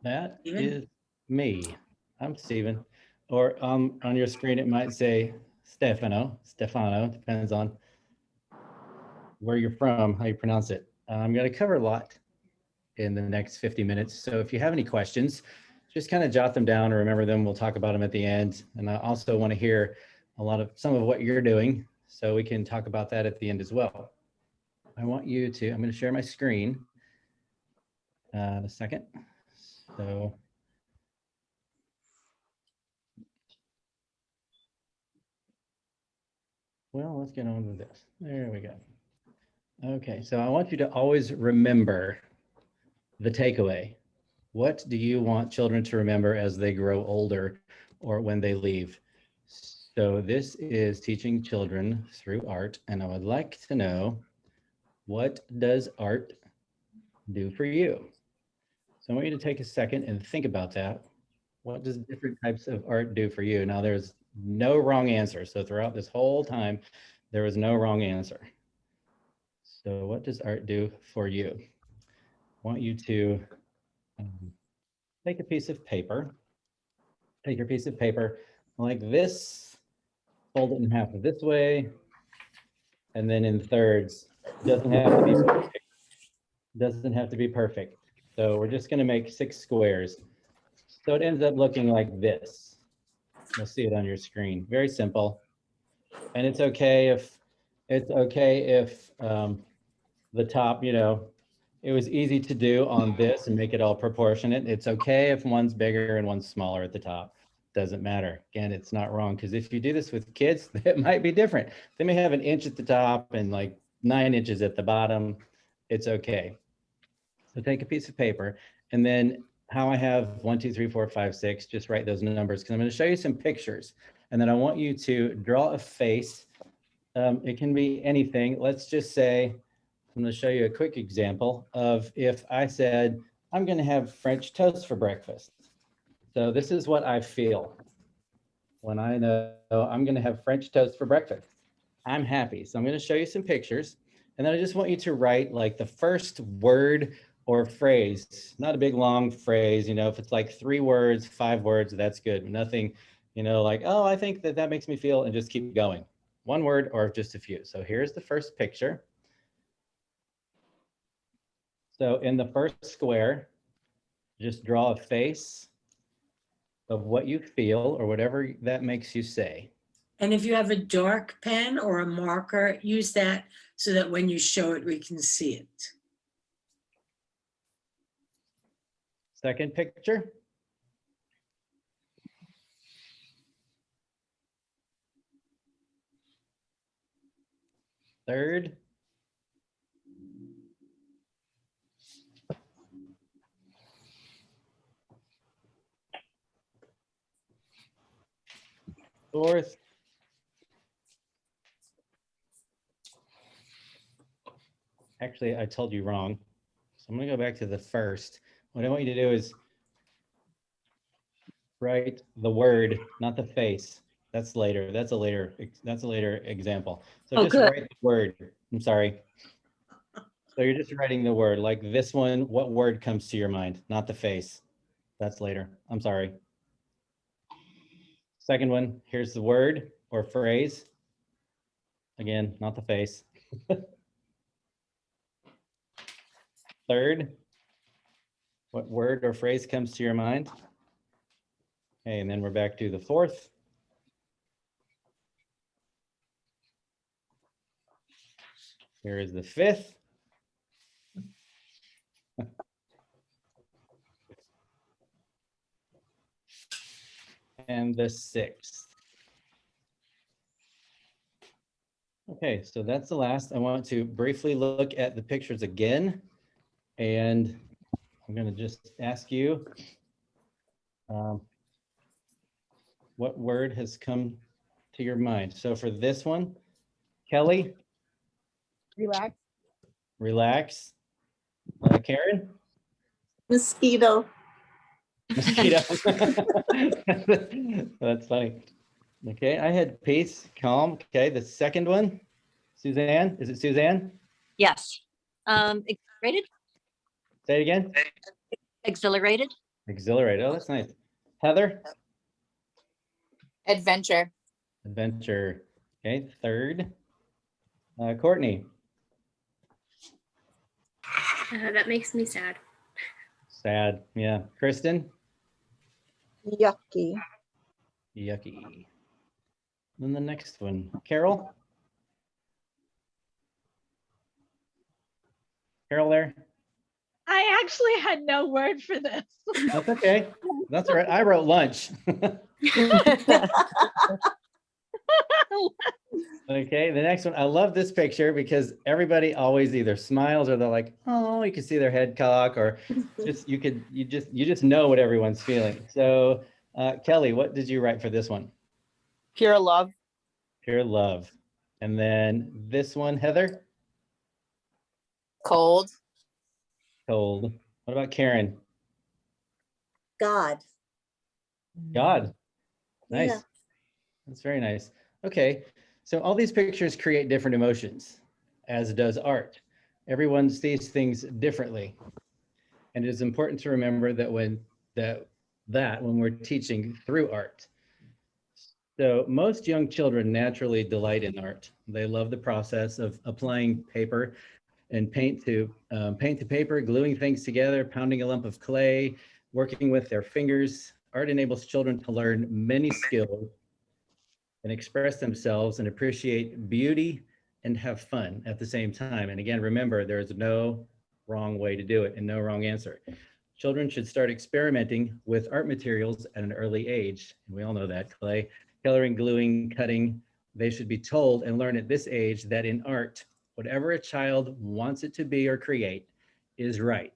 That Steven? is me. I'm Steven. Or on your screen, it might say Stefano, depends on where you're from, how you pronounce it. I'm going to cover a lot in the next 50 minutes. So if you have any questions, just kind of jot them down or remember them. We'll talk about them at the end. And I also want to hear some of what you're doing so we can talk about that at the end as well. I'm going to share my screen in a second. So well, let's get on with this. There we go. Okay, so I want you to always remember the takeaway. What do you want children to remember as they grow older or when they leave? So this is teaching children through art, and I would like to know, what does art do for you? So I want you to take a second and think about that. What does different types of art do for you? Now there's no wrong answer. So throughout this whole time, there was no wrong answer. So what does art do for you? I want you to take a piece of paper, take your piece of paper like this, fold it in half this way, and then in thirds. Doesn't have to be perfect. Doesn't have to be perfect. So we're just gonna make 6 squares. So it ends up looking like this. You'll see it on your screen. Very simple. And it's okay if the top, it was easy to do on this and make it all proportionate. It's okay if one's bigger and one's smaller at the top. Doesn't matter. Again, it's not wrong, because if you do this with kids, it might be different. They may have an inch at the top and like 9 inches at the bottom. It's okay. So take a piece of paper, and then how I have 1, 2, 3, 4, 5, 6, just write those numbers, because I'm going to show you some pictures. And then I want you to draw a face. It can be anything. Let's just say, I'm going to show you a quick example of if I said, I'm going to have French toast for breakfast. So this is what I feel when I know I'm going to have French toast for breakfast. I'm happy. So I'm going to show you some pictures. And then I just want you to write like the first word or phrase, not a big long phrase. If it's like 3 words, 5 words, that's good. Nothing, like, oh, I think that makes me feel, and just keep going. 1 word or just a few. So here's the first picture. So in the first square, just draw a face of what you feel or whatever that makes you say. And if you have a dark pen or a marker, use that so that when you show it, we can see it. Second picture. Third. Fourth. Actually, I told you wrong. So I'm going to go back to the first. What I want you to do is write the word, not the face. That's later. That's a later example. So just good. write the word. I'm sorry. So you're just writing the word. Like this one, what word comes to your mind? Not the face. That's later. I'm sorry. Second one, here's the word or phrase. Again, not the face. Third, what word or phrase comes to your mind? Okay, and then we're back to the fourth. Here is the fifth. And the sixth. Okay, so that's the last. I want to briefly look at the pictures again. And I'm going to just ask you, what word has come to your mind? So for this one, Kelly? Relax. Relax. Karen? Mosquito. Mosquito. That's funny. Okay, I had peace, calm. Okay, the second one, Suzanne. Is it Suzanne? Yes. Exhilarated. Say it again. Exhilarated. Exhilarated. Oh, that's nice. Heather? Adventure. Adventure. Okay, third. Courtney? That makes me sad. Sad. Yeah. Kristen? Yucky. Yucky. Then the next one. Carol? Carol there? I actually had no word for this. That's okay. That's all right. I wrote lunch. Okay, the next one. I love this picture because everybody always either smiles or they're like, oh, you can see their head cock, or just you just know what everyone's feeling. So Kelly, what did you write for this one? Pure love. Pure love. And then this one, Heather? Cold. Cold. What about Karen? God. God. Nice. Yeah. That's very nice. Okay, so all these pictures create different emotions, as does art. Everyone sees things differently. And it is important to remember that when we're teaching through art. So most young children naturally delight in art. They love the process of applying paper and paint to paper, gluing things together, pounding a lump of clay, working with their fingers. Art enables children to learn many skills and express themselves and appreciate beauty and have fun at the same time. And again, remember, there's no wrong way to do it and no wrong answer. Children should start experimenting with art materials at an early age. And we all know that, clay, coloring, gluing, cutting. They should be told and learn at this age that in art, whatever a child wants it to be or create is right.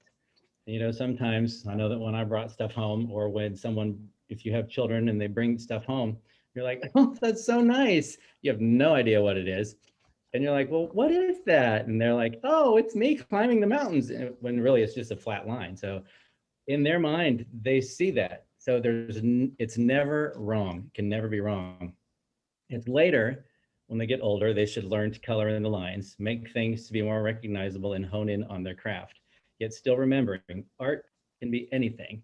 You know, sometimes I know that when I brought stuff home, or when someone, if you have children and they bring stuff home, you're like, oh, that's so nice. You have no idea what it is. And you're like, well, what is that? And they're like, oh, it's me climbing the mountains, when really it's just a flat line. So in their mind, they see that. So it's never wrong. It can never be wrong. It's later, when they get older, they should learn to color in the lines, make things to be more recognizable, and hone in on their craft. Yet still remembering, art can be anything.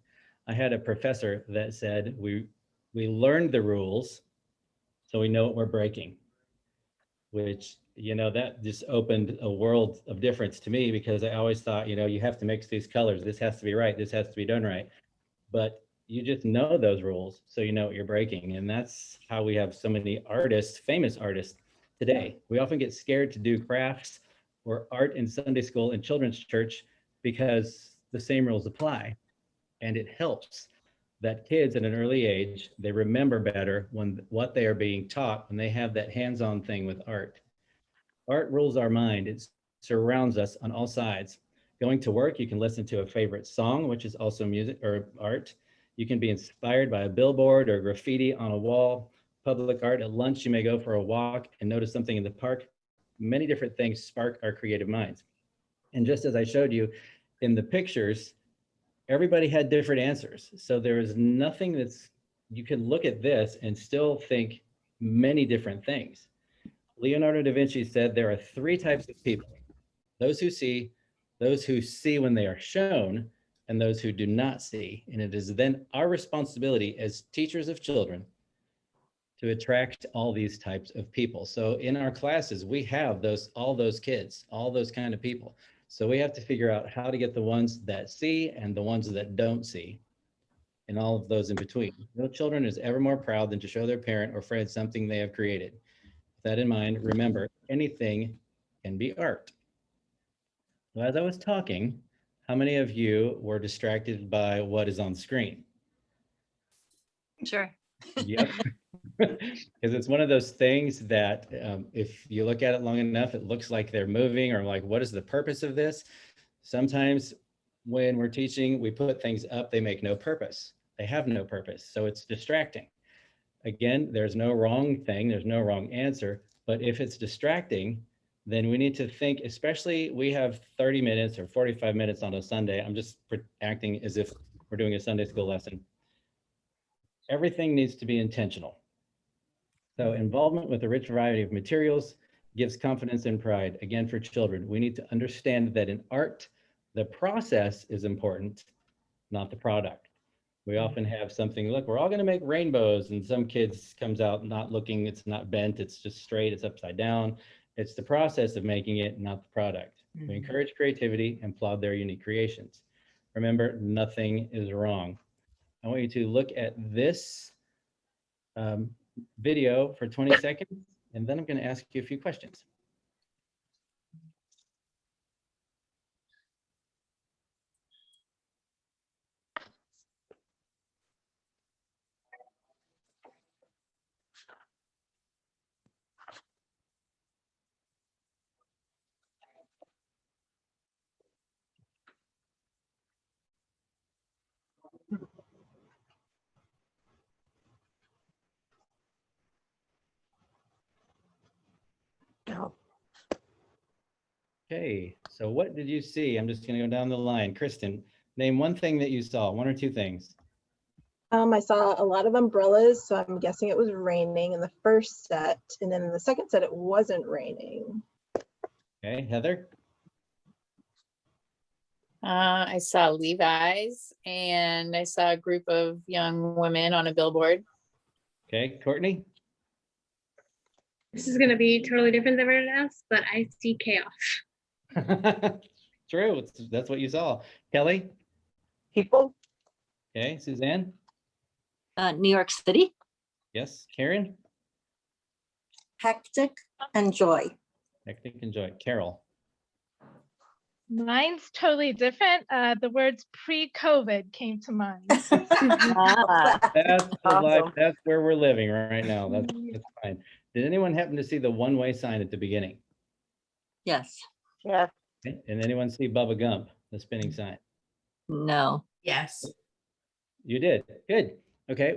I had a professor that said, we learned the rules so we know what we're breaking, which, you know, that just opened a world of difference to me, because I always thought, you know, you have to mix these colors. This has to be right. This has to be done right. But you just know those rules, so you know what you're breaking. And that's how we have so many artists, famous artists today. We often get scared to do crafts or art in Sunday school and children's church because the same rules apply. And it helps that kids at an early age, they remember better what they are being taught when they have that hands-on thing with art. Art rules our mind. It surrounds us on all sides. Going to work, you can listen to a favorite song, which is also music or art. You can be inspired by a billboard or graffiti on a wall. Public art. At lunch, you may go for a walk and notice something in the park. Many different things spark our creative minds. And just as I showed you in the pictures, everybody had different answers. So there is nothing you can look at this and still think many different things. Leonardo da Vinci said there are three types of people: those who see when they are shown, and those who do not see. And it is then our responsibility as teachers of children to attract all these types of people. So in our classes, we have all those kids, all those kind of people. So we have to figure out how to get the ones that see and the ones that don't see, and all of those in between. No children is ever more proud than to show their parent or friend something they have created. With that in mind, remember, anything can be art. So as I was talking, how many of you were distracted by what is on screen? Sure. Yep. Because it's one of those things that if you look at it long enough, it looks like they're moving, or like, what is the purpose of this? Sometimes when we're teaching, we put things up, they make no purpose. They have no purpose. So it's distracting. Again, there's no wrong thing. There's no wrong answer. But if it's distracting, then we need to think, especially we have 30 minutes or 45 minutes on a Sunday. I'm just acting as if we're doing a Sunday school lesson. Everything needs to be intentional. So involvement with a rich variety of materials gives confidence and pride. Again, for children, we need to understand that in art, the process is important, not the product. We often have something, look, we're all going to make rainbows, and some kids comes out not looking, it's not bent, it's just straight, it's upside down. It's the process of making it, not the product. We Mhm. encourage creativity and applaud their unique creations. Remember, nothing is wrong. I want you to look at this video for 20 seconds, and then I'm going to ask you a few questions. Okay, so what did you see? I'm just going to go down the line. Kristen, name one thing that you saw, one or two things. I saw a lot of umbrellas, so I'm guessing it was raining in the first set, and then in the second set it wasn't raining. Okay, Heather? I saw Levi's and I saw a group of young women on a billboard. Okay, Courtney? This is gonna be totally different than everyone else, but I see chaos. True, that's what you saw. Kelly? People? Okay, Suzanne? New York City, Yes, Karen? hectic and joy. Hectic and joy. Carol? Mine's totally different. The words pre-COVID came to mind. Ah, That's the life, Awesome. that's where we're living right now. That's fine. Did anyone happen to see the one-way sign at the beginning? Yes, yeah. Okay, and anyone see Bubba Gump, the spinning sign? no, Yes. You did. Good. Okay.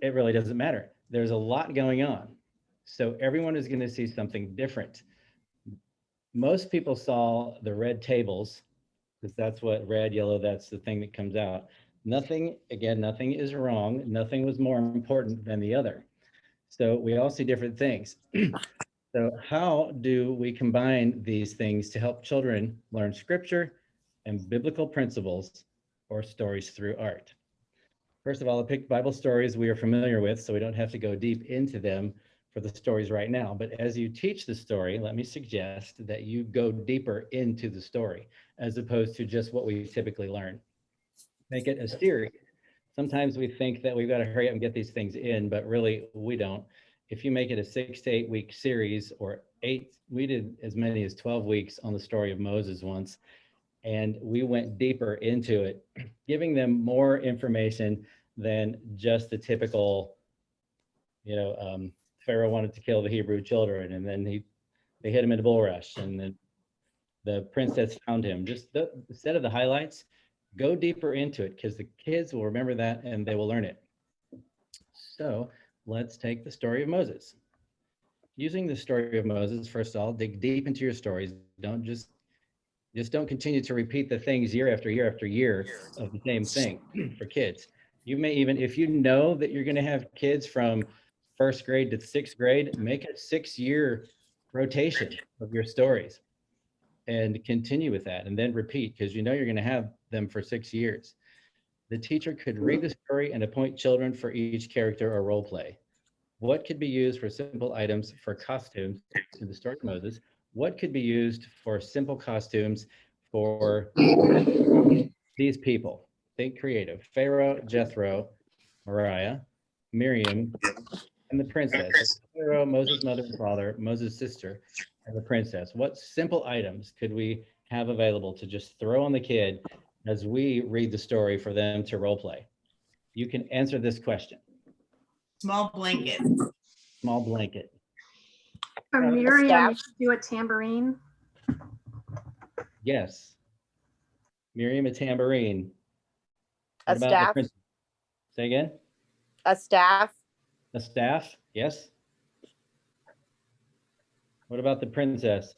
It really doesn't matter. There's a lot going on. So everyone is going to see something different. Most people saw the red tables because that's what red, yellow, that's the thing that comes out. Nothing is wrong. Nothing was more important than the other. So we all see different things. So how do we combine these things to help children learn scripture and biblical principles or stories through art? First of all, I picked Bible stories we are familiar with, so we don't have to go deep into them for the stories right now. But as you teach the story, let me suggest that you go deeper into the story as opposed to just what we typically learn. Make it a series. Sometimes we think that we've got to hurry up and get these things in, but really we don't. If you make it a 6 to 8 week series or 8, we did as many as 12 weeks on the story of Moses once. And we went deeper into it, giving them more information than just the typical, Pharaoh wanted to kill the Hebrew children, and then they hit him in a bulrush, and then the princess found him. Just instead of the highlights, go deeper into it because the kids will remember that and they will learn it. So let's take the story of Moses. Using the story of Moses, first of all, dig deep into your stories. Don't just don't continue to repeat the things year after year after year of the same thing for kids. You may even, if you know that you're going to have kids from first grade to sixth grade, make a 6-year rotation of your stories and continue with that and then repeat because you know you're going to have them for 6 years. The teacher could read the story and appoint children for each character or role play. What could be used for simple items for costumes in the story of Moses? What could be used for simple costumes for these people? Think creative. Pharaoh, Jethro, Mariah, Miriam, and the princess. Pharaoh, Moses' mother and father, Moses' sister, and the princess. What simple items could we have available to just throw on the kid as we read the story for them to role play? You can answer this question. Small blanket. Small blanket. For Yeah, Miriam, staff. you should do a tambourine. Yes. Miriam, a tambourine. A What about the staff. princess? Say again? A staff. A staff? Yes. What about the princess?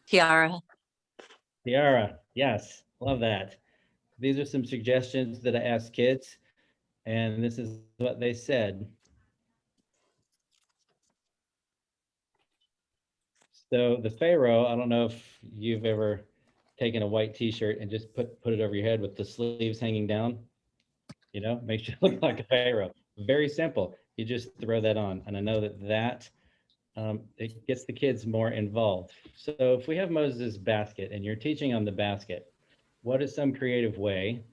tiara, Tiara. Yes. Love that. These are some suggestions that I asked kids, and this is what they said. So the Pharaoh, I don't know if you've ever taking a white t-shirt and just put it over your head with the sleeves hanging down, you know, makes you look like a pharaoh. Very simple. You just throw that on. And I know that it gets the kids more involved. So if we have Moses' basket and you're teaching on the basket, what is some creative way?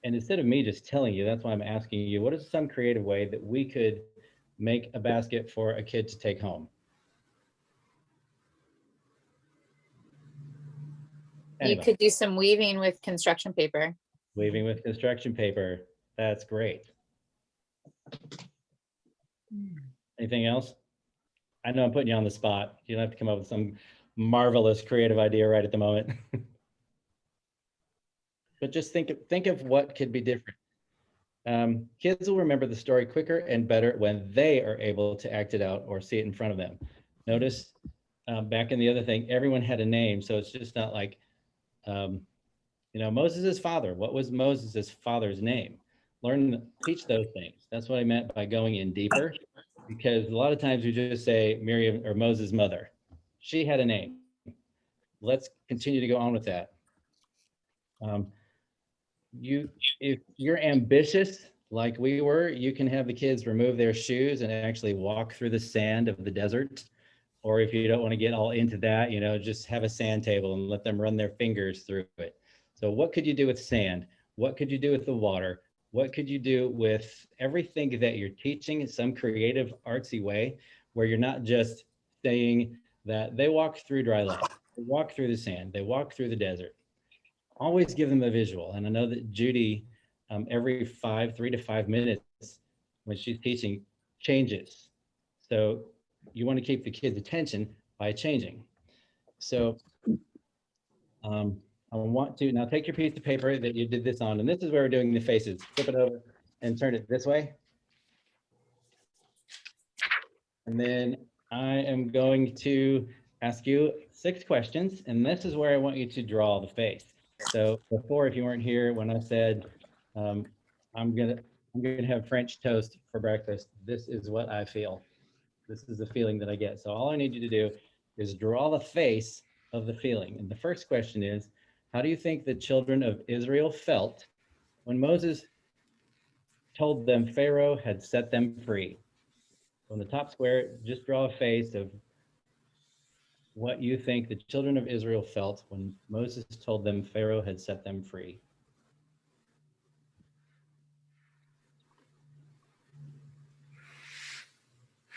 And instead of me just telling you, that's why I'm asking you, what is some creative way that we could make a basket for a kid to take home? You Anybody? could do some weaving with construction paper. Weaving with construction paper. That's great. Anything else? I know I'm putting you on the spot. You don't have to come up with some marvelous creative idea right at the moment. But just think of what could be different. Kids will remember the story quicker and better when they are able to act it out or see it in front of them. Notice back in the other thing, everyone had a name. So it's just not like, you know, Moses' father. What was Moses' father's name? Teach those things. That's what I meant by going in deeper, because a lot of times we just say Miriam or Moses' mother. She had a name. Let's continue to go on with that. If you're ambitious like we were, you can have the kids remove their shoes and actually walk through the sand of the desert. Or if you don't want to get all into that, you know, just have a sand table and let them run their fingers through it. So what could you do with sand? What could you do with the water? What could you do with everything that you're teaching in some creative artsy way, where you're not just saying that they walk through dry land, they walk through the sand, they walk through the desert. Always give them a visual. And I know that Judy, every 3 to 5 minutes when she's teaching, changes. So you want to keep the kids' attention by changing. So I want to now take your piece of paper that you did this on, and this is where we're doing the faces. Flip it over and turn it this way. And then I am going to ask you 6 questions, and this is where I want you to draw the face. So before, if you weren't here, when I said I'm gonna have French toast for breakfast, this is what I feel. This is the feeling that I get. So all I need you to do is draw the face of the feeling. And the first question is, how do you think the children of Israel felt when Moses told them Pharaoh had set them free? On the top square, just draw a face of what you think the children of Israel felt when Moses told them Pharaoh had set them free.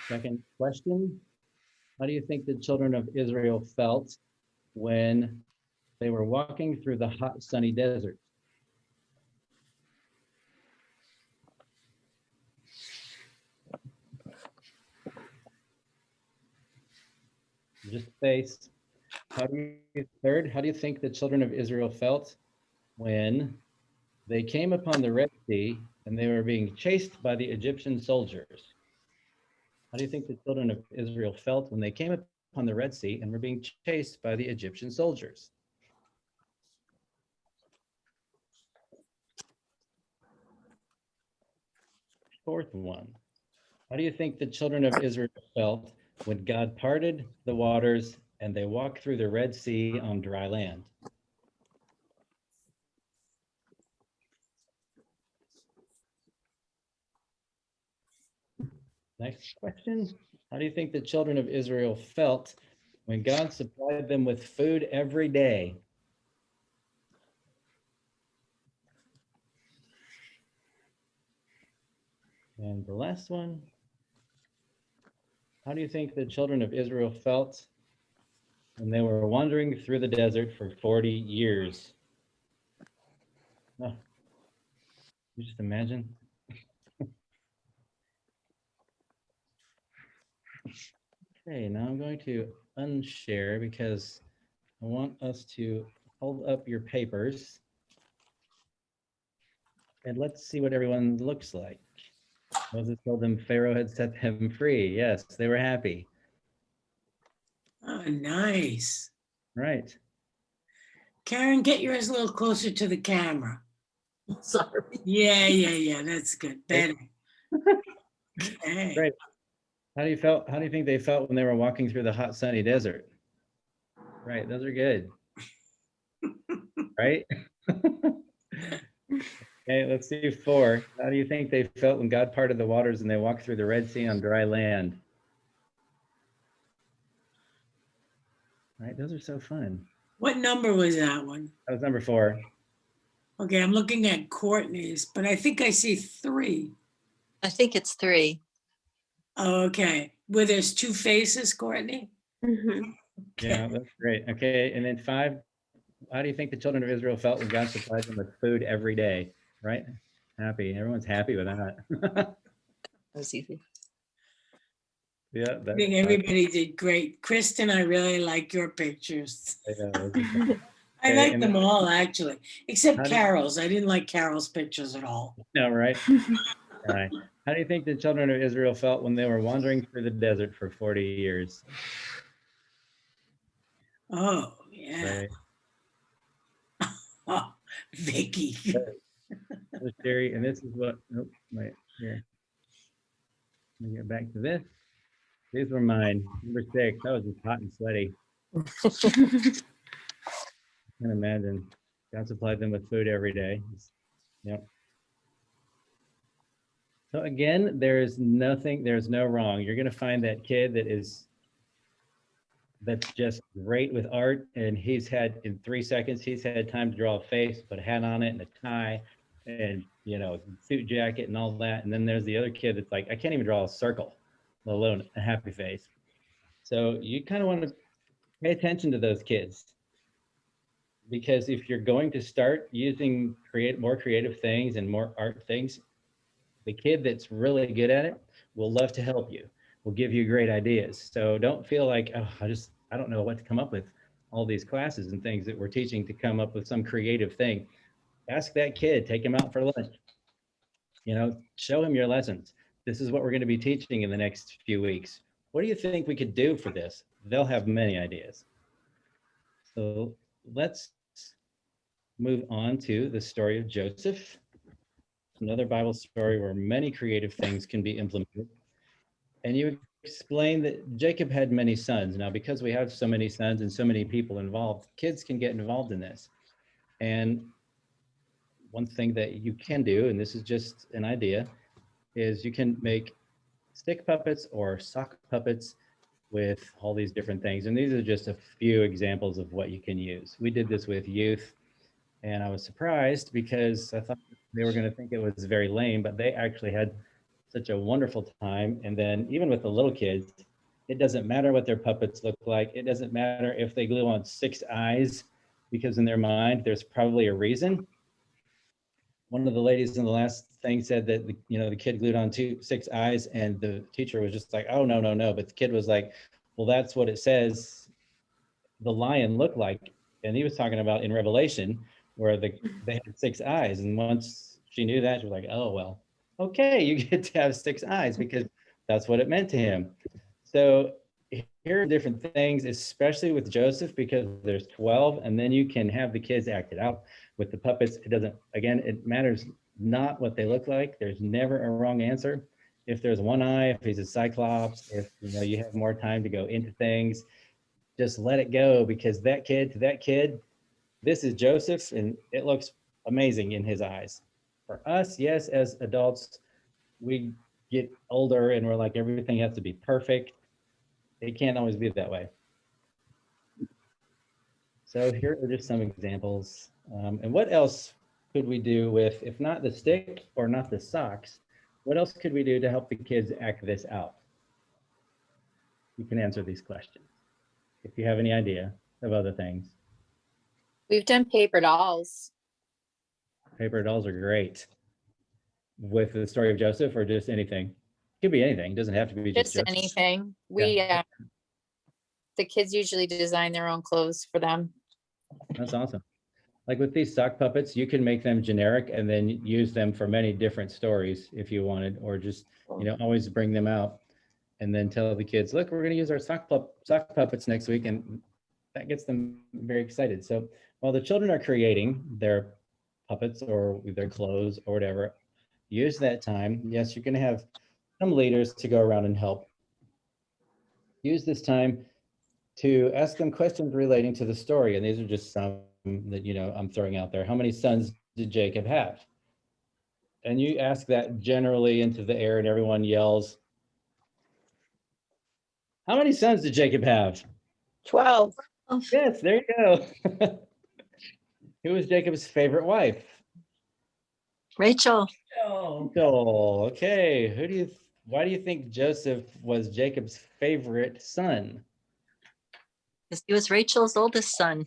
Second question, how do you think the children of Israel felt when they were walking through the hot, sunny desert? Just face. Third, how do you think the children of Israel felt when they came upon the Red Sea and they were being chased by the Egyptian soldiers? How do you think the children of Israel felt when they came upon the Red Sea and were being chased by the Egyptian soldiers? Fourth one, how do you think the children of Israel felt when God parted the waters and they walked through the Red Sea on dry land? Next question. How do you think the children of Israel felt when God supplied them with food every day? And the last one. How do you think the children of Israel felt when they were wandering through the desert for 40 years? Oh, you just imagine. Okay, now I'm going to unshare because I want us to hold up your papers and let's see what everyone looks like. Moses told them Pharaoh had set them free. Yes, they were happy. Oh, nice. Right. Karen, get yours a little closer to the camera. Sorry. Yeah, that's good. Better. Okay. Great. How do you think they felt when they were walking through the hot, sunny desert? Right, those are good. right? Okay, let's do 4. How do you think they felt when God parted the waters and they walked through the Red Sea on dry land? Right, those are so fun. What number was that one? That was number 4. Okay, I'm looking at Courtney's, but I think I see 3. I think it's 3. Oh, okay, where there's 2 faces, Courtney? Mhm. Yeah, that's great. Okay, and then 5, how do you think the children of Israel felt when God supplied them with food every day? Right? Happy. Everyone's happy with that. That was easy. Yeah, I that's think everybody did great. Kristen, I really like your pictures. I know. I Okay, like and them then- all, actually, except How did- Carol's. I didn't like Carol's pictures at all. No, right? All right. How do you think the children of Israel felt when they were wandering through the desert for 40 years? Oh, yeah. Right. Oh, Vicky. So Sherry, and this is what, oh, wait, here. Let me get back to this. These were mine. Number 6, that was just hot and sweaty. I can imagine. God supplied them with food every day. Yep. So again, there's no wrong. You're gonna find that kid that's just great with art, and in 3 seconds, he's had time to draw a face, put a hat on it and a tie, and suit jacket and all that. And then there's the other kid that's like, I can't even draw a circle, let alone a happy face. So you kind of want to pay attention to those kids, because if you're going to start using more creative things and more art things, the kid that's really good at it will love to help you, will give you great ideas. So don't feel like, oh, I don't know what to come up with, all these classes and things that we're teaching to come up with some creative thing. Ask that kid, take him out for lunch, show him your lessons. This is what we're going to be teaching in the next few weeks. What do you think we could do for this? They'll have many ideas. So let's move on to the story of Joseph. Another Bible story where many creative things can be implemented. And you explained that Jacob had many sons. Now, because we have so many sons and so many people involved, kids can get involved in this. And one thing that you can do, and this is just an idea, is you can make stick puppets or sock puppets with all these different things. And these are just a few examples of what you can use. We did this with youth, and I was surprised because I thought they were going to think it was very lame, but they actually had such a wonderful time. And then even with the little kids, it doesn't matter what their puppets look like. It doesn't matter if they glue on 6 eyes, because in their mind, there's probably a reason. One of the ladies in the last thing said that the kid glued on 6 eyes, and the teacher was just like, oh, no. But the kid was like, well, that's what it says the lion looked like. And he was talking about in Revelation where they had 6 eyes. And once she knew that, she was like, oh, well, okay, you get to have 6 eyes, because that's what it meant to him. So here are different things, especially with Joseph, because there's 12, and then you can have the kids act it out with the puppets. It matters not what they look like. There's never a wrong answer. If there's 1 eye, if he's a cyclops, if you have more time to go into things, just let it go, because that kid, this is Joseph, and it looks amazing in his eyes. For us, yes, as adults, we get older and we're like, everything has to be perfect. It can't always be that way. So here are just some examples. And what else could we do with, if not the stick or not the socks, what else could we do to help the kids act this out? You can answer these questions if you have any idea of other things. We've done paper dolls. Paper dolls are great. With the story of Joseph, or just anything? Could be anything. It doesn't have to be just Just Joseph. anything. The kids usually design their own clothes for them. That's awesome. Like with these sock puppets, you can make them generic and then use them for many different stories if you wanted, or just, always bring them out and then tell the kids, look, we're going to use our sock puppets next week. And that gets them very excited. So while the children are creating their puppets or their clothes or whatever, use that time. Yes, you're going to have some leaders to go around and help. Use this time to ask them questions relating to the story. And these are just some that, I'm throwing out there. How many sons did Jacob have? And you ask that generally into the air and everyone yells, how many sons did Jacob have? 12. Yes, there you go. Who was Jacob's favorite wife? Rachel, Oh, Rachel. Okay, why do you think Joseph was Jacob's favorite son? because he was Rachel's oldest son.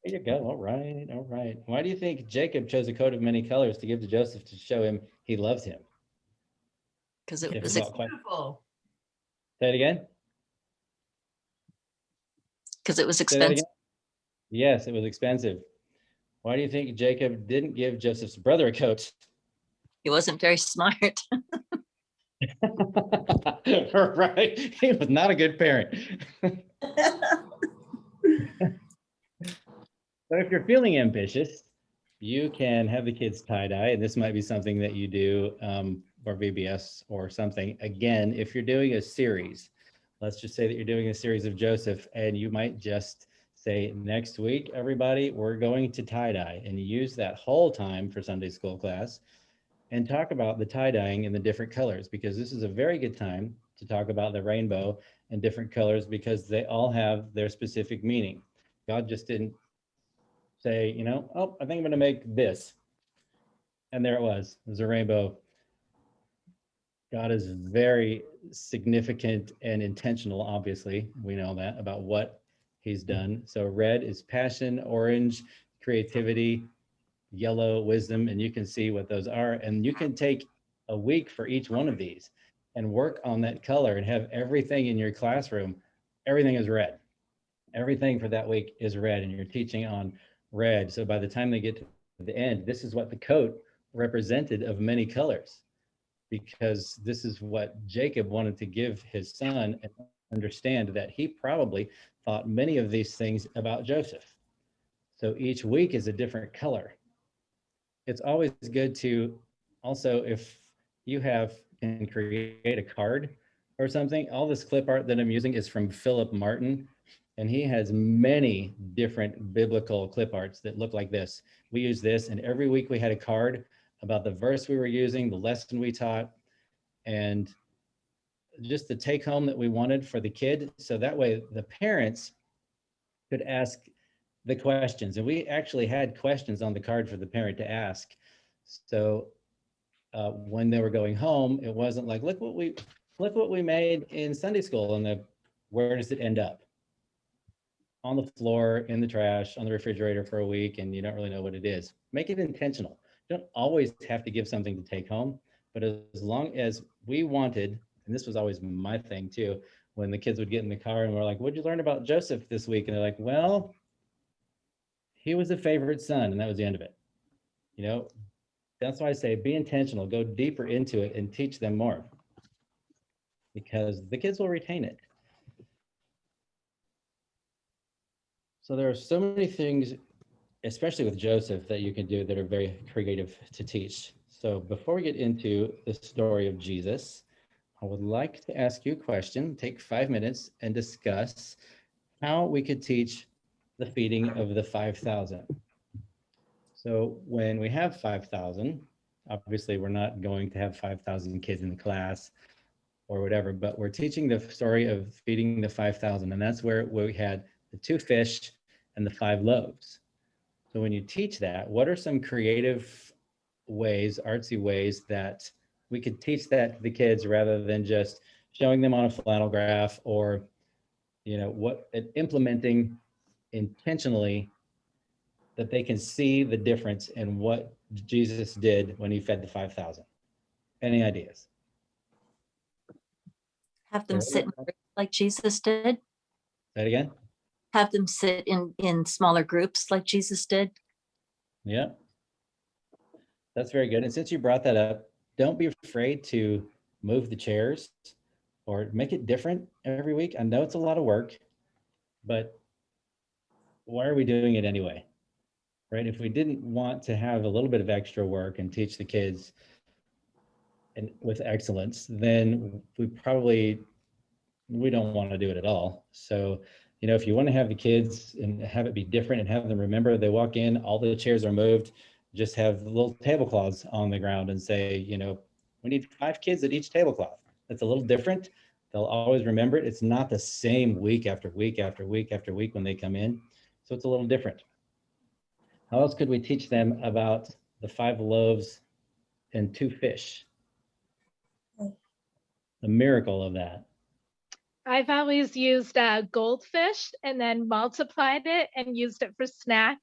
There you go. All right, all right. Why do you think Jacob chose a coat of many colors to give to Joseph to show him he loves him? Because it was Difficult question. beautiful. Say it again. because it was Say that expensive. again. Yes, it was expensive. Why do you think Jacob didn't give Joseph's brother a coat? He wasn't very smart. Right. He was not a good parent. So if you're feeling ambitious, you can have the kids tie-dye, and this might be something that you do for VBS or something. Again, if you're doing a series, let's just say that you're doing a series of Joseph, and you might just say, next week, everybody, we're going to tie-dye, and use that whole time for Sunday school class and talk about the tie-dyeing in the different colors, because this is a very good time to talk about the rainbow and different colors, because they all have their specific meaning. God just didn't say, oh, I think I'm going to make this. And there it was. It was a rainbow. God is very significant and intentional, obviously. We know that about what he's done. So red is passion, orange, creativity, yellow, wisdom, and you can see what those are. And you can take a week for each one of these and work on that color and have everything in your classroom. Everything is red. Everything for that week is red, and you're teaching on red. So by the time they get to the end, this is what the coat represented of many colors, because this is what Jacob wanted to give his son and understand that he probably thought many of these things about Joseph. So each week is a different color. It's always good to also, if you can create a card or something. All this clip art that I'm using is from Philip Martin, and he has many different biblical clip arts that look like this. We use this, and every week we had a card about the verse we were using, the lesson we taught, and just the take home that we wanted for the kid. So that way the parents could ask the questions, and we actually had questions on the card for the parent to ask. So when they were going home, it wasn't like, look what we made in Sunday school, and where does it end up? On the floor, in the trash, on the refrigerator for a week, and you don't really know what it is. Make it intentional. You don't always have to give something to take home, but as long as we wanted, and this was always my thing too, when the kids would get in the car and we're like, what'd you learn about Joseph this week? And they're like, well, he was a favorite son, and that was the end of it. That's why I say be intentional, go deeper into it and teach them more, because the kids will retain it. So there are so many things, especially with Joseph, that you can do that are very creative to teach. So before we get into the story of Jesus, I would like to ask you a question, take 5 minutes and discuss how we could teach the feeding of the 5,000. So when we have 5,000, obviously we're not going to have 5,000 kids in the class or whatever, but we're teaching the story of feeding the 5,000. And that's where we had the 2 fish and the 5 loaves. So when you teach that, what are some creative ways, artsy ways that we could teach that to the kids rather than just showing them on a flannel graph, or, implementing intentionally that they can see the difference in what Jesus did when he fed the 5,000. Any ideas? Have them sit in groups like Jesus did. Say that again? Have them sit in smaller groups like Jesus did. Yeah. That's very good. And since you brought that up, don't be afraid to move the chairs or make it different every week. I know it's a lot of work, but why are we doing it anyway? Right? If we didn't want to have a little bit of extra work and teach the kids and with excellence, then we don't want to do it at all. So, you know, if you want to have the kids and have it be different and have them remember, they walk in, all the chairs are moved, just have little tablecloths on the ground and say, you know, we need 5 kids at each tablecloth. That's a little different. They'll always remember it. It's not the same week after week after week after week when they come in. So it's a little different. How else could we teach them about the 5 loaves and 2 fish? The miracle of that. I've always used goldfish and then multiplied it and used it for snack.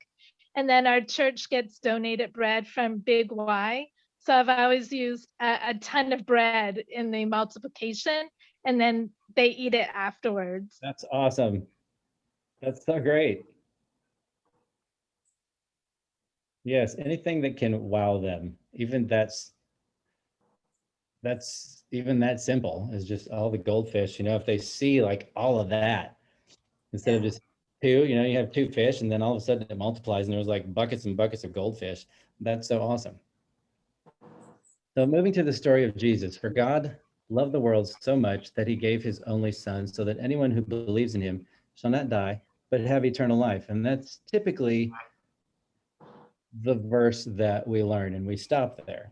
And then our church gets donated bread from Big Y. So I've always used a ton of bread in the multiplication, and then they eat it afterwards. That's awesome. That's so great. Yes, anything that can wow them, even that's even that simple is just all the goldfish, you know, if they see like all of that, instead of just 2, you know, you have 2 fish and then all of a sudden it multiplies and there's like buckets and buckets of goldfish. That's so awesome. So moving to the story of Jesus, for God loved the world so much that he gave his only son so that anyone who believes in him shall not die, but have eternal life. And that's typically the verse that we learn and we stop there.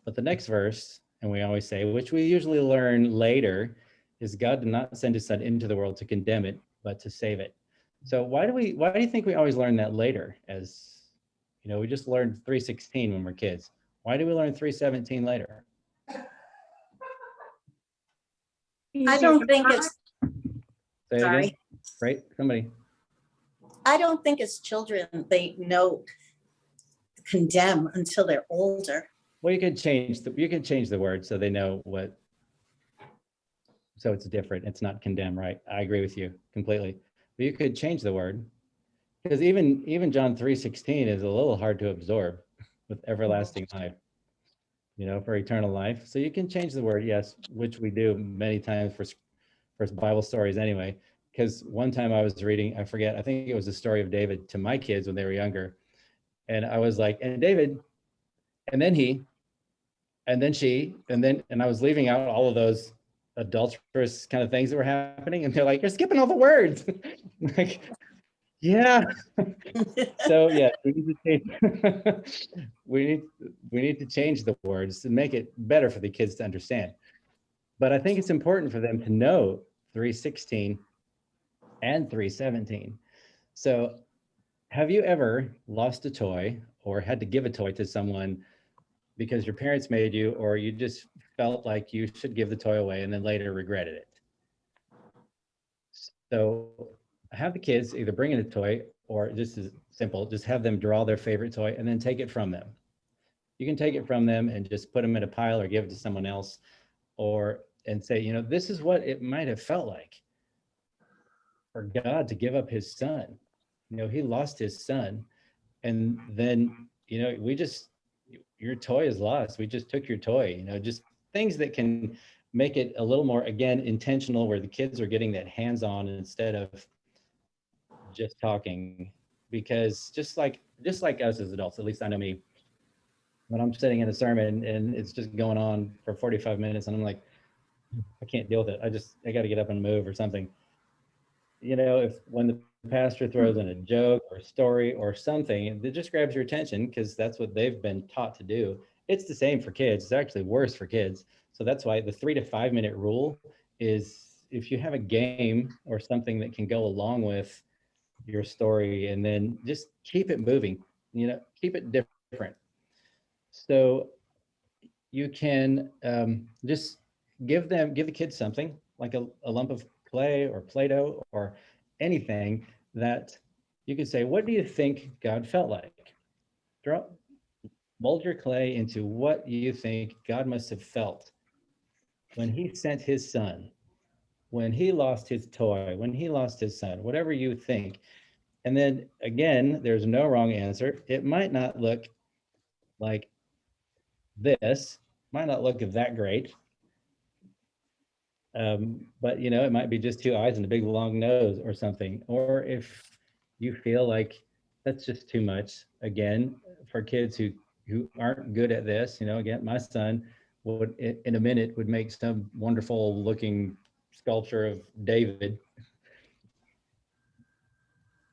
But the next verse, and we always say, which we usually learn later, is God did not send his son into the world to condemn it, but to save it. So why do you think we always learn that later? As you know, we just learned 3:16 when we're kids. Why do we learn 3:17 later? I don't think it's, Say it again. sorry, Right? Somebody. I don't think as children, they know condemn until they're older. Well, you could change the word so they know what. So it's different. It's not condemn, right? I agree with you completely. But you could change the word, because even John 3:16 is a little hard to absorb with everlasting life, you know, for eternal life. So you can change the word, yes, which we do many times for Bible stories anyway. Because one time I was reading, I forget, I think it was the story of David to my kids when they were younger. And I was like, and David, and then he, and then she, and I was leaving out all of those adulterous kind of things that were happening. And they're like, you're skipping all the words. Like, yeah. So yeah, we need to change, we need to change the words to make it better for the kids to understand. But I think it's important for them to know 3:16 and 3:17. So have you ever lost a toy or had to give a toy to someone because your parents made you, or you just felt like you should give the toy away and then later regretted it? So have the kids either bring in a toy, or just as simple, just have them draw their favorite toy and then take it from them. You can take it from them and just put them in a pile or give it to someone else, and say, you know, this is what it might have felt like for God to give up his son. You know, he lost his son, and then, you know, your toy is lost. We just took your toy, you know, just things that can make it a little more, again, intentional, where the kids are getting that hands-on instead of just talking. Because just like us as adults, at least I know me, when I'm sitting in a sermon and it's just going on for 45 minutes and I'm like, I can't deal with it. I got to get up and move or something. You know, when the pastor throws in a joke or story or something that just grabs your attention, because that's what they've been taught to do. It's the same for kids. It's actually worse for kids. So that's why the 3 to 5 minute rule is, if you have a game or something that can go along with your story, and then just keep it moving, you know, keep it different. So you can just give the kids something like a lump of clay or Play-Doh or anything that you could say, what do you think God felt like? Mold your clay into what you think God must have felt when he sent his son, when he lost his toy, when he lost his son, whatever you think. And then again, there's no wrong answer. It might not look like this, might not look that great. But you know, it might be just 2 eyes and a big long nose or something. Or if you feel like that's just too much, again, for kids who aren't good at this, you know, again, my son would in a minute would make some wonderful looking sculpture of David.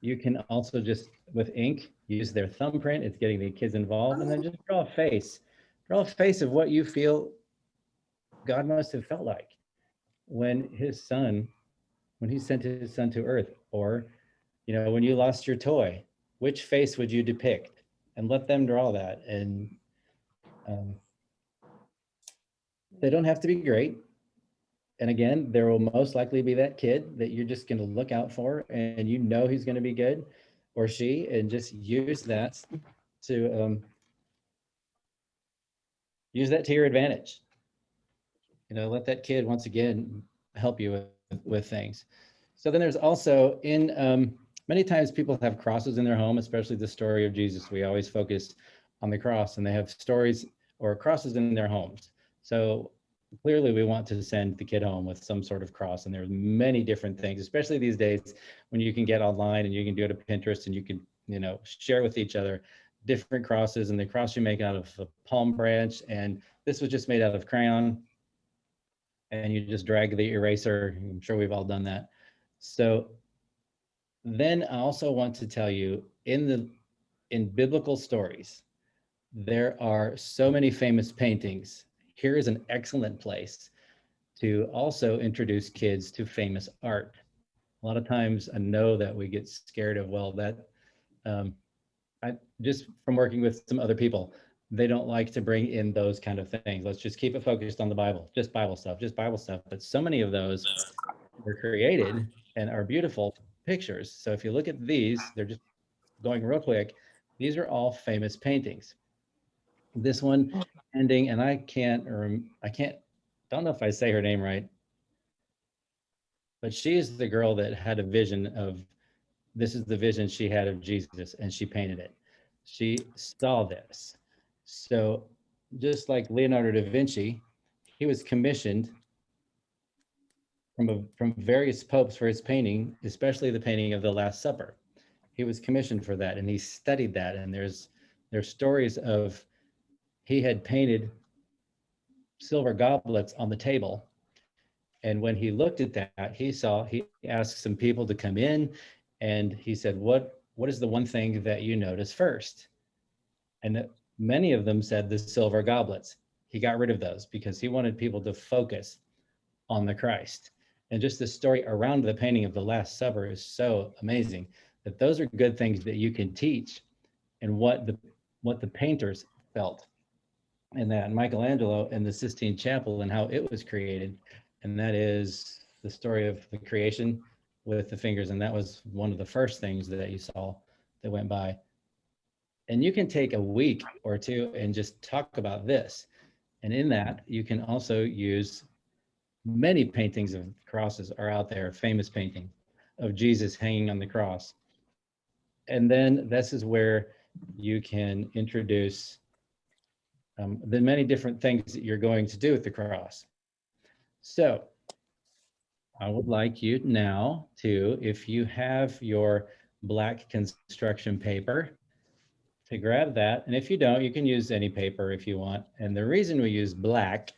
You can also just, with ink, use their thumbprint. It's getting the kids involved, and then just draw a face. Draw a face of what you feel God must have felt like when when he sent his son to earth, or, when you lost your toy, which face would you depict? And let them draw that. And they don't have to be great. And again, there will most likely be that kid that you're just going to look out for, and he's going to be good, or she, and just use that to your advantage. Let that kid once again help you with things. So then there's also many times people have crosses in their home, especially the story of Jesus. We always focus on the cross, and they have stories or crosses in their homes. So clearly we want to send the kid home with some sort of cross, and there's many different things, especially these days when you can get online and you can do it to Pinterest, and you can, share with each other different crosses, and the cross you make out of a palm branch. And this was just made out of crayon, and you just drag the eraser. I'm sure we've all done that. So then I also want to tell you, in biblical stories, there are so many famous paintings. Here is an excellent place to also introduce kids to famous art. A lot of times I know that we get scared of, I just from working with some other people, they don't like to bring in those kind of things. Let's just keep it focused on the Bible, just Bible stuff. But so many of those were created and are beautiful pictures. So if you look at these, they're just going real quick. These are all famous paintings. This one ending, and I don't know if I say her name right, but she is the girl that had a vision of, this is the vision she had of Jesus, and she painted it. She saw this. So just like Leonardo da Vinci, he was commissioned from various popes for his painting, especially the painting of the Last Supper. He was commissioned for that, and he studied that. And there's stories of, he had painted silver goblets on the table. And when he looked at that, he asked some people to come in, and he said, what is the one thing that you notice first? And many of them said the silver goblets. He got rid of those because he wanted people to focus on the Christ. And just the story around the painting of the Last Supper is so amazing, that those are good things that you can teach, and what the painters felt. And that Michelangelo and the Sistine Chapel and how it was created. And that is the story of the creation with the fingers. And that was one of the first things that you saw that went by. And you can take a week or two and just talk about this. And in that, you can also use many paintings of crosses are out there, famous painting of Jesus hanging on the cross. And then this is where you can introduce the many different things that you're going to do with the cross. So I would like you now to, if you have your black construction paper, to grab that. And if you don't, you can use any paper if you want. And the reason we use black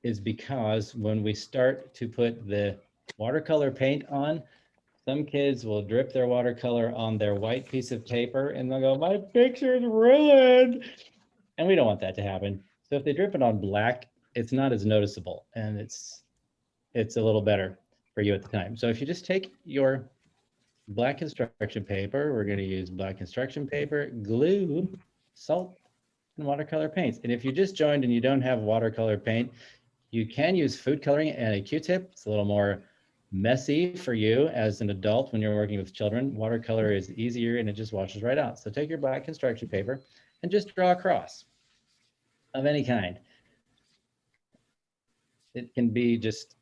is because when we start to put the watercolor paint on, some kids will drip their watercolor on their white piece of paper, and they'll go, my picture's ruined. And we don't want that to happen. So if they drip it on black, it's not as noticeable, and it's a little better for you at the time. So if you just take your black construction paper, we're going to use black construction paper, glue, salt, and watercolor paints. And if you just joined and you don't have watercolor paint, you can use food coloring and a Q-tip. It's a little more messy for you as an adult when you're working with children. Watercolor is easier and it just washes right out. So take your black construction paper and just draw a cross of any kind. It can be just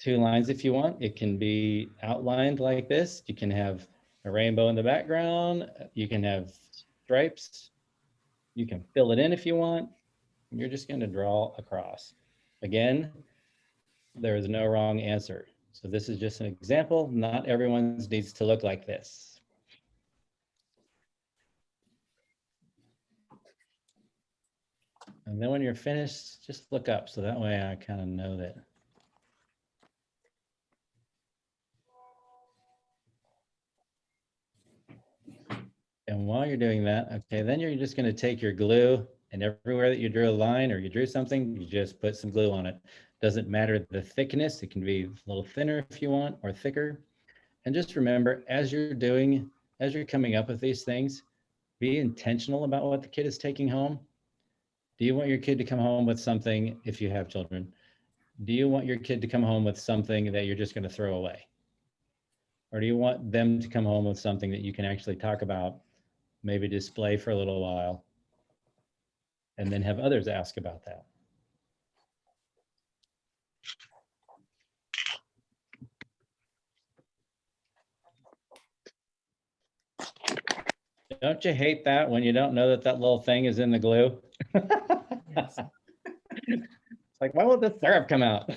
2 lines if you want. It can be outlined like this. You can have a rainbow in the background. You can have stripes. You can fill it in if you want. You're just going to draw a cross. Again, there is no wrong answer. So this is just an example. Not everyone's needs to look like this. And then when you're finished, just look up. So that way I kind of know that. while you're doing that, okay, then you're just going to take your glue, and everywhere that you drew a line or you drew something, you just put some glue on it. Doesn't matter the thickness. It can be a little thinner if you want, or thicker. And just remember, as you're coming up with these things, be intentional about what the kid is taking home. Do you want your kid to come home with something, if you have children? Do you want your kid to come home with something that you're just going to throw away? Or do you want them to come home with something that you can actually talk about, maybe display for a little while, and then have others ask about that? Don't you hate that when you don't know that that little thing is in the glue? It's like, why won't the syrup come out?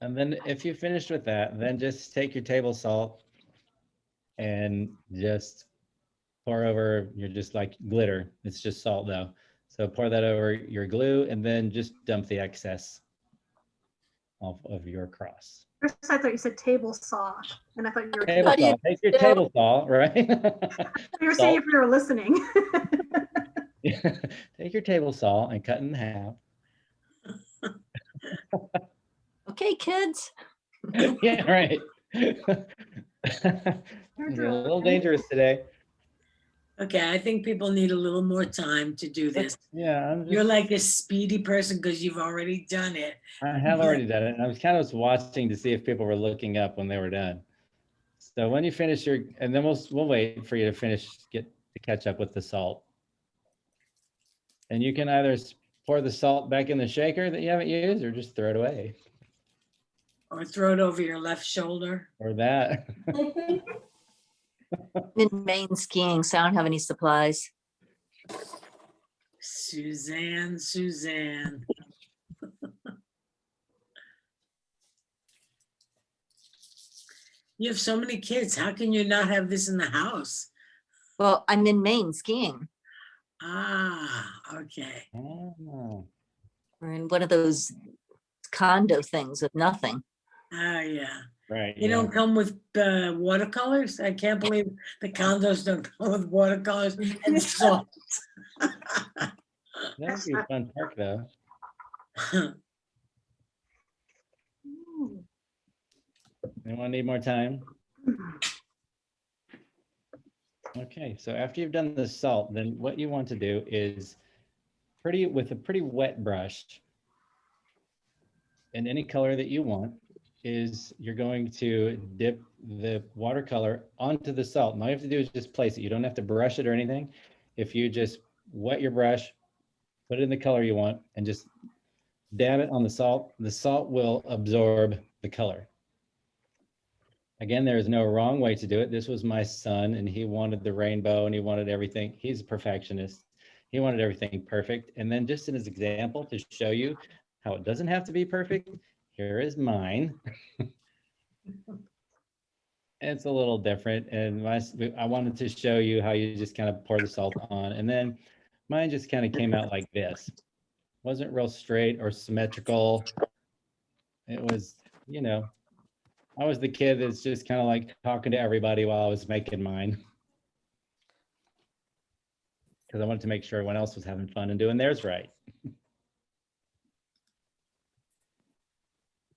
And then if you finished with that, then just take your table salt and just pour over your, just like glitter. It's just salt though. So pour that over your glue and then just dump the excess off of your cross. First, I thought you said table saw, and I thought you were, Table saw, take your table saw, right? you were saying if you were listening. Take your table saw and cut in half. Okay, kids. Yeah, right. You're a little dangerous today. Okay, I think people need a little more time to do this. Yeah, You're like a speedy person because you've already done it. I have already done it. And I was kind of watching to see if people were looking up when they were done. So when you finish your, and then we'll wait for you to finish, get to catch up with the salt. And you can either pour the salt back in the shaker that you haven't used, or just throw it away, Or throw it over your left shoulder. or that. In Maine skiing, so I don't have any supplies. Suzanne. You have so many kids. How can you not have this in the house? Well, I'm in Maine skiing. Ah, okay. Oh. We're in one of those condo things with nothing. Ah, yeah. Right. You don't come with watercolors? I can't believe the condos don't come with watercolors and salt. That would be a fun park though. Anyone need more time? Okay, so after you've done the salt, then what you want to do is with a pretty wet brush in any color that you want, is you're going to dip the watercolor onto the salt. And all you have to do is just place it. You don't have to brush it or anything. If you just wet your brush, put it in the color you want, and just dab it on the salt will absorb the color. Again, there is no wrong way to do it. This was my son, and he wanted the rainbow, and he wanted everything. He's a perfectionist. He wanted everything perfect. And then just in his example to show you how it doesn't have to be perfect, here is mine. It's a little different. And I wanted to show you how you just kind of pour the salt on. And then mine just kind of came out like this. Wasn't real straight or symmetrical. It was, I was the kid that's just kind of like talking to everybody while I was making mine. Because I wanted to make sure everyone else was having fun and doing theirs right.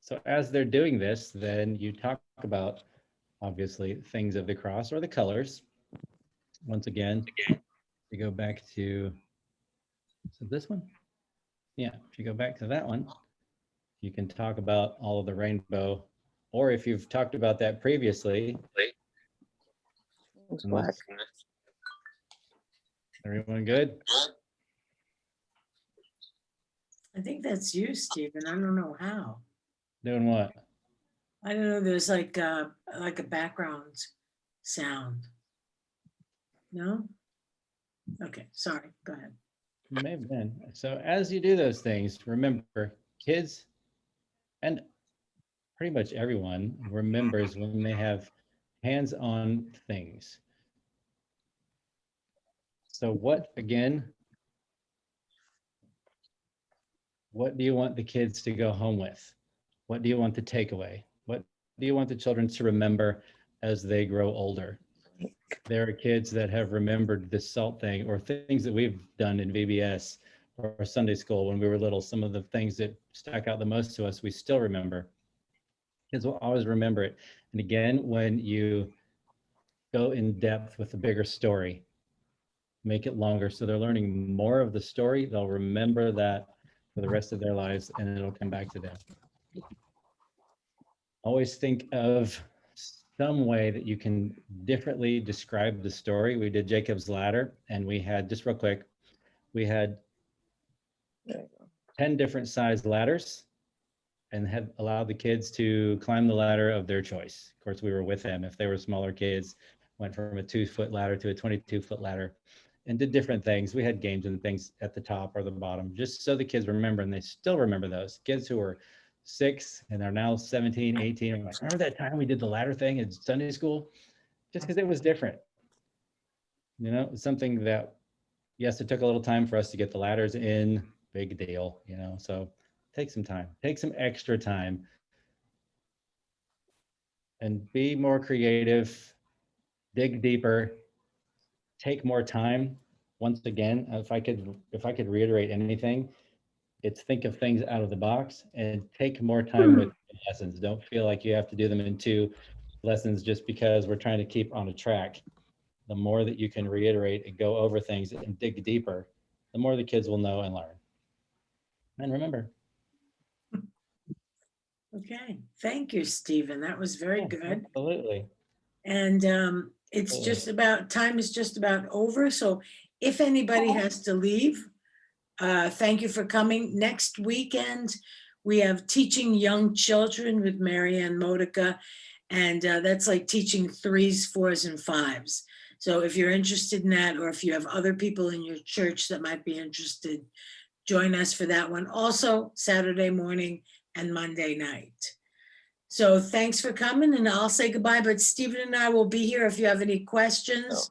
So as they're doing this, then you talk about, obviously, things of the cross or the colors. Once again, you go back to, so this one? Yeah, if you go back to that one, you can talk about all of the rainbow, or if you've talked about that previously. Everyone good? I think that's you, Stephen. I don't know how. Doing what? I don't know. There's like a background sound. No? Okay, sorry. Go ahead. May have been. So as you do those things, remember, kids and pretty much everyone remembers when they have hands-on things. So what do you want the kids to go home with? What do you want the takeaway? What do you want the children to remember as they grow older? There are kids that have remembered this SALT thing or things that we've done in VBS or Sunday school when we were little. Some of the things that stuck out the most to us, we still remember. Kids will always remember it. And again, when you go in depth with a bigger story, make it longer so they're learning more of the story, they'll remember that for the rest of their lives and it'll come back to them. Always think of some way that you can differently describe the story. We did Jacob's Ladder and we had, just real quick, we had 10 different sized ladders and had allowed the kids to climb the ladder of their choice. Of course, we were with them. If they were smaller kids, went from a 2-foot ladder to a 22-foot ladder and did different things. We had games and things at the top or the bottom, just so the kids remember, and they still remember those. Kids who were 6 and are now 17, 18, are like, remember that time we did the ladder thing in Sunday school? Just because it was different. You know, something that, yes, it took a little time for us to get the ladders in, big deal, you know, so take some time, take some extra time and be more creative, dig deeper, take more time. Once again, if I could reiterate anything, it's think of things out of the box and take more time with lessons. Don't feel like you have to do them in 2 lessons just because we're trying to keep on a track. The more that you can reiterate and go over things and dig deeper, the more the kids will know and learn. And remember. Okay, thank you, Stephen. That was very Yeah, good. Absolutely. And it's just about, time is just about over. So if anybody has to leave, thank you for coming. Next weekend, we have Teaching Young Children with Marianne Modica. And that's like teaching 3s, 4s, and 5s. So if you're interested in that, or if you have other people in your church that might be interested, join us for that one. Also, Saturday morning and Monday night. So thanks for coming, and I'll say goodbye, but Stephen and I will be here if you have any questions.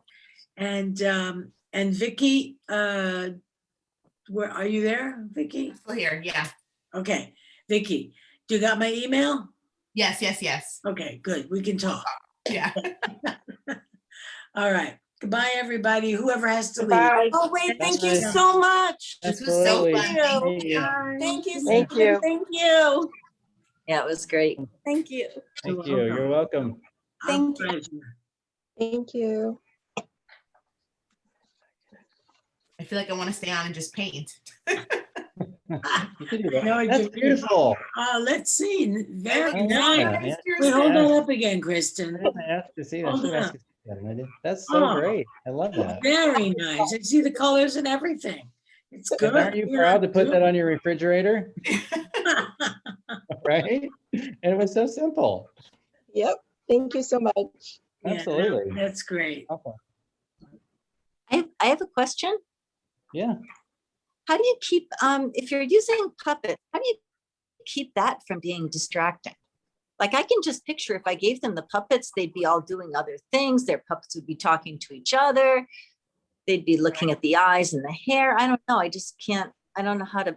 And Vicky, where are you there, Vicky? Still here, yeah. Okay, Vicky, do you got my email? Yes. Okay, good, we can talk. Yeah. All right, goodbye, everybody, whoever has to leave. Bye. Oh, wait, thank you Bye. so much. This was so Absolutely. fun. Thank you. Thank you. Thank Stephen. you. Thank you. Yeah, it was great. Thank you. Thank you. You're welcome. Our Thank you. pleasure. Thank you. I feel like I want to stay on and just paint. You can do that. No, I That's didn't. beautiful. Let's see, very Oh, nice. yeah. Wait, hold Yeah. on up again, Kristen. I didn't ask to see that. I Hold should on. ask you to see that, and I did. That's so Oh. great. I love that. Very nice. I see the colors and everything. It's good. And aren't you proud to put that on your refrigerator? Right? And it was so simple. Yep. Thank you so much. Yeah, Absolutely. That's great. Awesome. I have a question. Yeah. How do you keep, if you're using Puppet, how do you keep that from being distracting? Like I can just picture if I gave them the puppets, they'd be all doing other things. Their puppets would be talking to each other. They'd be looking at the eyes and the hair. I don't know. I just can't, I don't know how to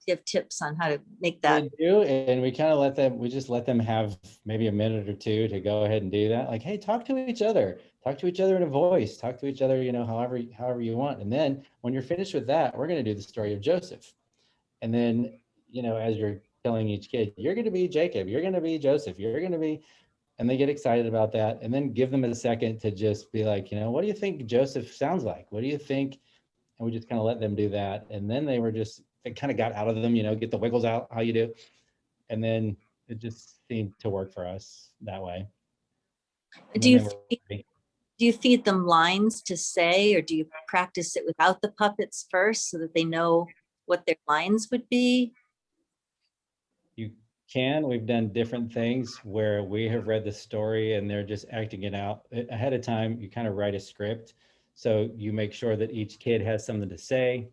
give tips on how to make that. We do, and we kind of let them, we just let them have maybe a minute or two to go ahead and do that. Like, hey, talk to each other in a voice, talk to each other, you know, however you want. And then when you're finished with that, we're going to do the story of Joseph. And then, you know, as you're telling each kid, you're going to be Jacob, you're going to be Joseph, you're going to be, and they get excited about that. And then give them a second to just be like, you know, what do you think Joseph sounds like? What do you think? And we just kind of let them do that. And then they were just, it kind of got out of them, you know, get the wiggles out, how you do. And then it just seemed to work for us that way. And Do then you they were ready. do you feed them lines to say, or do you practice it without the puppets first so that they know what their lines would be? You can. We've done different things where we have read the story and they're just acting it out ahead of time. You kind of write a script, so you make sure that each kid has something to say.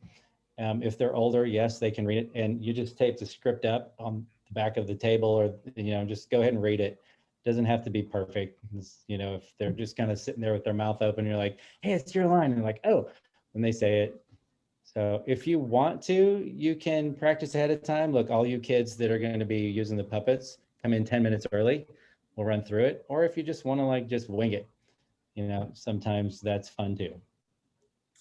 If they're older, yes, they can read it, and you just tape the script up on the back of the table, or you know, just go ahead and read it. Doesn't have to be perfect. You know, if they're just kind of sitting there with their mouth open, you're like, "Hey, it's your line," and they're like, "Oh," when they say it, So if you want to, you can practice ahead of time. Look, all you kids that are going to be using the puppets, come in 10 minutes early. We'll run through it. Or if you just want to like just wing it, you know, sometimes that's fun too.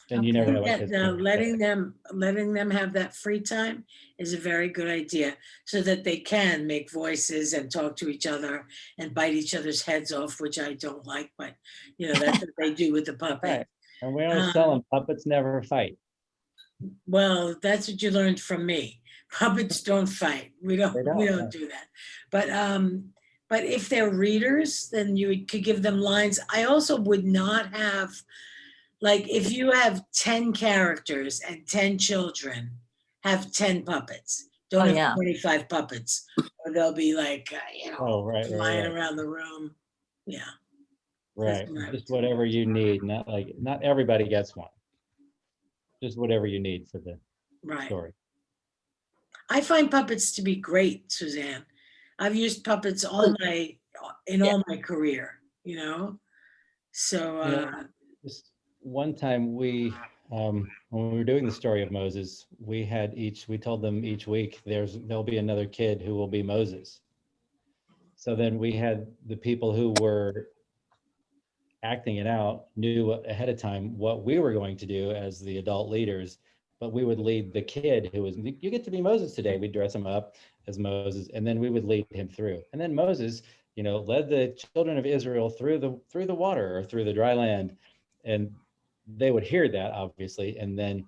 Then you never know what Yeah, kids no, can letting them have that free time is a very good idea, so that they can make voices and talk to each other and bite each other's heads off, which I don't like, but you know, that's what they do with the puppet. Right. And we always tell them puppets never fight. Well, that's what you learned from me. Puppets don't fight. We don't no. do that. But if they're readers, then you could give them lines. I also would not have, like, if you have 10 characters and 10 children, have 10 puppets. Don't Oh, have yeah. 25 puppets, or they'll be like, Oh, right, flying right. around the room. Yeah. Right. correct. Just whatever you need. Not everybody gets one. Just whatever you need for the Right. story. I find puppets to be great, Suzanne. I've used puppets in all my career, you know? So, You know, just one time when we were doing the story of Moses, we told them each week there'll be another kid who will be Moses. So then we had the people who were acting it out knew ahead of time what we were going to do as the adult leaders, but we would lead the kid who was, you get to be Moses today. We'd dress him up as Moses, and then we would lead him through. And then Moses, you know, led the children of Israel through the water or through the dry land. And they would hear that, obviously. And then,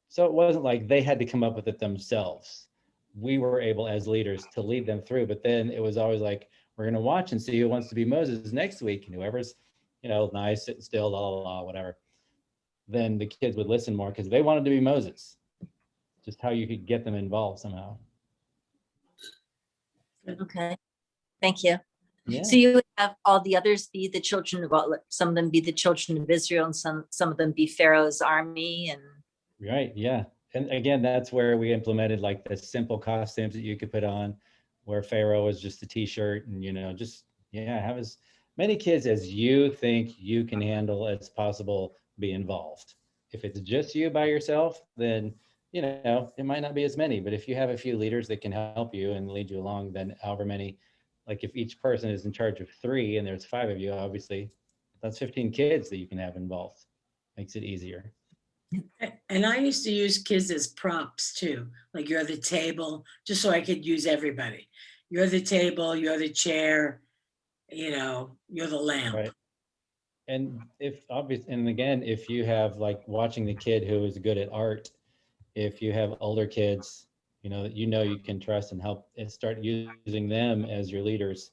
so it wasn't like they had to come up with it themselves. We were able as leaders to lead them through, but then it was always like, we're going to watch and see who wants to be Moses next week. And whoever's, you know, nice, sitting still, la, la, la, whatever. Then the kids would listen more because they wanted to be Moses. Just how you could get them involved somehow. Okay, thank you. Yeah. So you would have all the others be the children of, some of them be the children of Israel, and some of them be Pharaoh's army, and Right, yeah. And again, that's where we implemented like the simple costumes that you could put on, where Pharaoh was just a t-shirt, and, you know, just, yeah, have as many kids as you think you can handle as possible be involved. If it's just you by yourself, then, you know, it might not be as many, but if you have a few leaders that can help you and lead you along, then however many, like if each person is in charge of 3 and there's 5 of you, obviously that's 15 kids that you can have involved. Makes it easier. And I used to use kids as props too, like you're the table, just so I could use everybody. You're the table, you're the chair, you know, you're the lamp. Right. And and again, if you have like watching the kid who is good at art, if you have older kids, you know you can trust and help and start using them as your leaders,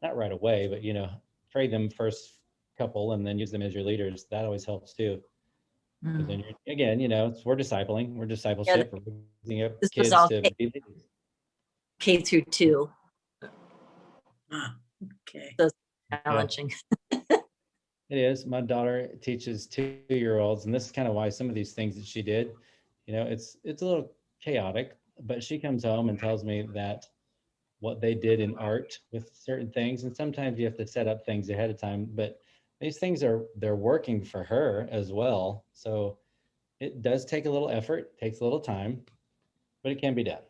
not right away, but, you know, trade them first couple and then use them as your leaders. That always helps too. Because then you're, again, you know, we're discipling, we're discipleship, we're raising up this kids was all to be leaders. K through 2. Okay. So challenging. It is. My daughter teaches 2-year-olds, and this is kind of why some of these things that she did, you know, it's a little chaotic, but she comes home and tells me that what they did in art with certain things, and sometimes you have to set up things ahead of time, but these things they're working for her as well. So it does take a little effort, takes a little time, but it can be done.